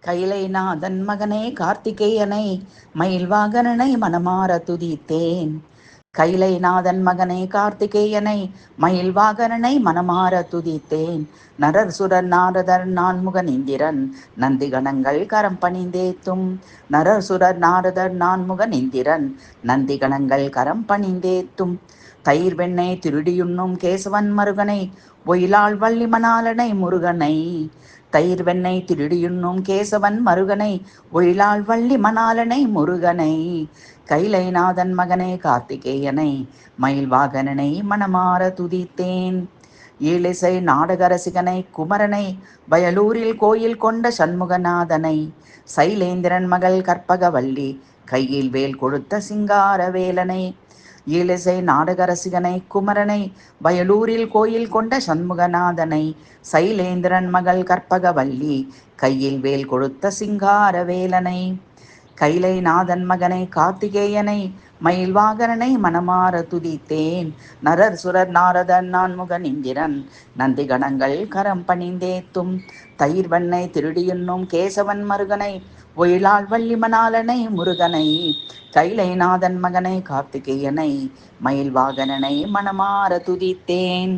கைலைநாதன் மகனே கார்த்திகேயனை மயில்வாகனனை மனமார துதித்தேன். கைலைநாதன் மகனே கார்த்திகேயனை மயில்வாகனனை மனமார துதித்தேன். நரர் சுரர் நாரதர் நான்முகன் இந்திரன் நந்திகணங்கள் கரம் பணிந்தேத்தும். நரர் சுரர் நாரதர் நான்முகன் இந்திரன் நந்திகணங்கள் கரம் பணிந்தேத்தும். தயிர் வெண்ணெய் திருடியுண்ணும் கேசவன் மருகனை ஒயிலாள் வள்ளி மணாலனை முருகனை. தயிர் வெண்ணெய் திருடியுண்ணும் கேசவன் மருகனை ஒயிலாள் வள்ளி மணாலனை முருகனை. கைலைநாதன் மகனே கார்த்திகேயனை மயில்வாகனனை மனமார துதித்தேன். ஈழிசை நாடகரசிகனை குமரனை வயலூரில் கோயில் கொண்ட சண்முகநாதனை. சைலேந்திரன் மகள் கற்பகவல்லி கையில் வேல் கொடுத்த சிங்கார வேலனை. ஈழிசை நாடகரசிகனை குமரனை வயலூரில் கோயில் கொண்ட சண்முகநாதனை. சைலேந்திரன் மகள் கற்பகவல்லி கையில் வேல் கொடுத்த சிங்கார வேலனை. கைலைநாதன் மகனை கார்த்திகேயனை மயில்வாகனனை மனமார துதித்தேன். நரர் சுரர் நாரதன் நான்முகன் இந்திரன் நந்திகணங்கள் கரம் பணிந்தேத்தும். தயிர் வெண்ணெய் திருடியுண்ணும் கேசவன் மருகனை ஒயிலாள் வள்ளி மணாலனை முருகனை. கைலைநாதன் மகனை கார்த்திகேயனை மயில்வாகனனை மனமார துதித்தேன்.